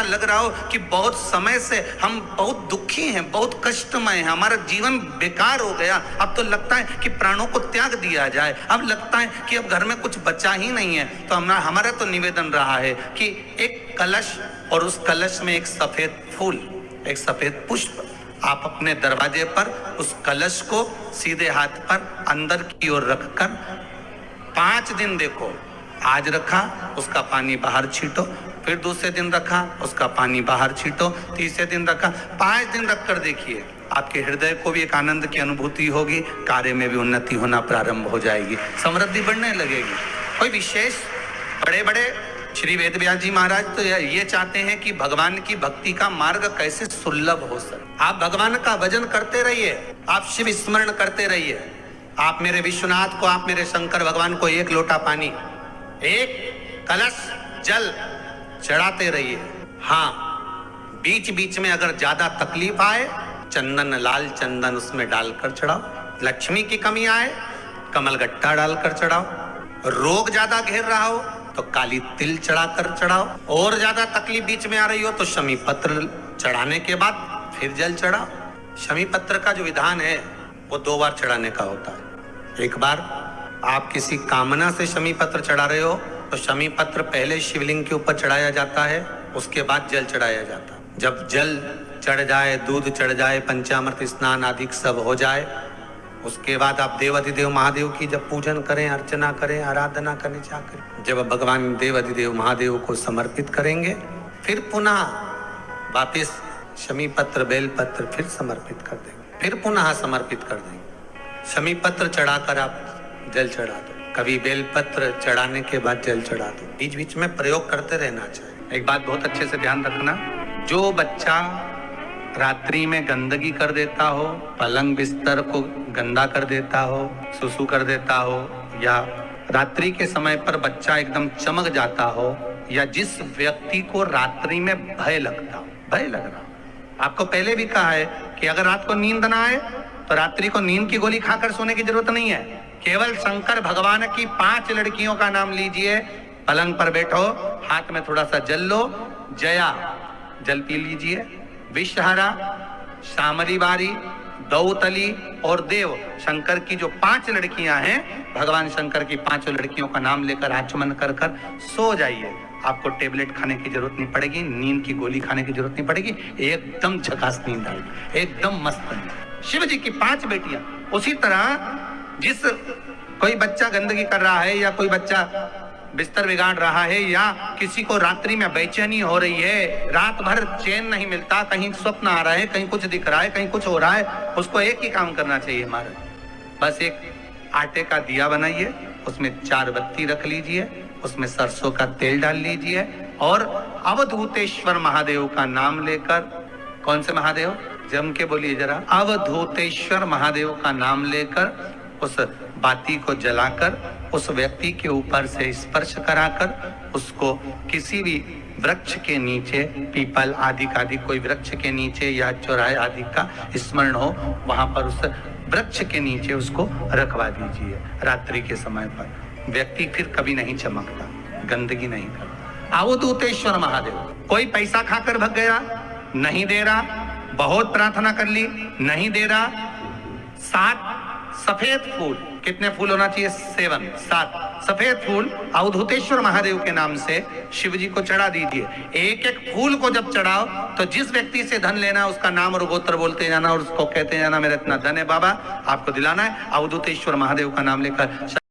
ऐसा लग रहा हो कि बहुत समय से हम बहुत दुखी हैं, बहुत कष्टमय हैं, हमारा जीवन बेकार हो गया, अब तो लगता है कि प्राणों को त्याग दिया जाए, अब लगता है कि अब घर में कुछ बचा ही नहीं है, तो हमारा तो निवेदन रहा है कि एक कलश और उस कलश में एक सफेद फूल, एक सफेद पुष्प, आप अपने दरवाजे पर उस कलश को सीधे हाथ पर अंदर की ओर रखकर 5 दिन देखो। आज रखा, उसका पानी बाहर छींटो, फिर दूसरे दिन रखा, उसका पानी बाहर छींटो, तीसरे दिन रखा, 5 दिन रखकर देखिए, आपके हृदय को भी एक आनंद की अनुभूति होगी, कार्य में भी उन्नति होना प्रारंभ हो जाएगी, समृद्धि बढ़ने लगेगी। कोई विशेष बड़े बड़े श्री वेदव्यास जी महाराज तो ये चाहते हैं कि भगवान की भक्ति का मार्ग कैसे सुलभ हो सके। आप भगवान का भजन करते रहिए, आप शिव स्मरण करते रहिए, आप मेरे विश्वनाथ को, आप मेरे शंकर भगवान को एक लोटा पानी, एक कलश जल चढ़ाते रहिए। हाँ, बीच बीच में अगर ज्यादा तकलीफ आए, चंदन, लाल चंदन उसमें डालकर चढ़ाओ, लक्ष्मी की कमी आए, कमलगट्टा डालकर चढ़ाओ, रोग ज्यादा घेर रहा हो तो काली तिल चढ़ाकर चढ़ाओ, और ज्यादा तकलीफ बीच में आ रही हो तो शमी पत्र चढ़ाने के बाद फिर जल चढ़ाओ। शमी पत्र का जो विधान है वो 2 बार चढ़ाने का होता है। एक बार आप किसी कामना से शमी पत्र चढ़ा रहे हो तो शमी पत्र पहले शिवलिंग के ऊपर चढ़ाया जाता है, उसके बाद जल चढ़ाया जाता है। जब जल चढ़ जाए, दूध चढ़ जाए, पंचामृत स्नान आदि सब हो जाए, उसके बाद आप देवाधिदेव महादेव की जब पूजन करें, अर्चना करें, आराधना करने जाकर जब भगवान देवाधिदेव महादेव को समर्पित करेंगे, फिर पुनः वापिस शमी पत्र, बेल पत्र फिर समर्पित कर देंगे, फिर पुनः समर्पित कर देंगे। शमी पत्र चढ़ाकर आप जल चढ़ा दो, कभी बेल पत्र चढ़ाने के बाद जल चढ़ा दो, बीच बीच में प्रयोग करते रहना चाहिए। एक बात बहुत अच्छे से ध्यान रखना, जो बच्चा रात्रि में गंदगी कर देता हो, पलंग बिस्तर को गंदा कर देता हो, सुसु कर देता हो, या रात्रि के समय पर बच्चा एकदम चमक जाता हो, या जिस व्यक्ति को रात्रि में भय लगता हो, भय लग रहा, आपको पहले भी कहा है कि अगर रात को नींद ना आए तो रात्रि को नींद की गोली खाकर सोने की जरूरत नहीं है। केवल शंकर भगवान की 5 लड़कियों का नाम लीजिए, पलंग पर बैठो, हाथ में थोड़ा सा जल लो, जया जल पी लीजिए, विषहरा, शामरी बारी, दौतली और देव, शंकर की जो 5 लड़कियां हैं, भगवान शंकर की 5 लड़कियों का नाम लेकर आचमन कर कर सो जाइए। आपको टेबलेट खाने की जरूरत नहीं पड़ेगी, नींद की गोली खाने की जरूरत नहीं पड़ेगी, एकदम झकास नींद आएगी, एकदम मस्त नींद। शिव जी की 5 बेटियां। उसी तरह जिस कोई बच्चा गंदगी कर रहा है, या कोई बच्चा बिस्तर बिगाड़ रहा है, या किसी को रात्रि में बेचैनी हो रही है, रात भर चैन नहीं मिलता, कहीं स्वप्न आ रहा है, कहीं कुछ दिख रहा है, कहीं कुछ हो रहा है, उसको एक ही काम करना चाहिए हमारा, बस एक आटे का दिया बनाइए, उसमें 4 बत्ती रख लीजिए, उसमें सरसों का तेल डाल लीजिए, और अवधूतेश्वर महादेव का नाम लेकर, कौन से महादेव, जम के बोलिए जरा, अवधूतेश्वर महादेव का नाम लेकर उस बाती को जलाकर उस व्यक्ति के ऊपर से स्पर्श कराकर उसको किसी भी वृक्ष के नीचे, पीपल आदि का आदि कोई वृक्ष के नीचे या चौराहे आदि का स्मरण हो, वहां पर उस वृक्ष के नीचे उसको रखवा दीजिए। रात्रि के समय पर व्यक्ति फिर कभी नहीं चमकता, गंदगी नहीं करता। अवधूतेश्वर महादेव। कोई पैसा खाकर भग गया, नहीं दे रहा, बहुत प्रार्थना कर ली, नहीं दे रहा, 7 सफेद फूल, कितने फूल होना चाहिए, 7 सफेद फूल अवधूतेश्वर महादेव के नाम से शिव जी को चढ़ा दीजिए। एक एक फूल को जब चढ़ाओ तो जिस व्यक्ति से धन लेना उसका नाम और गोत्र बोलते जाना और उसको कहते जाना, मेरा इतना धन है बाबा, आपको दिलाना है, अवधूतेश्वर महादेव का नाम लेकर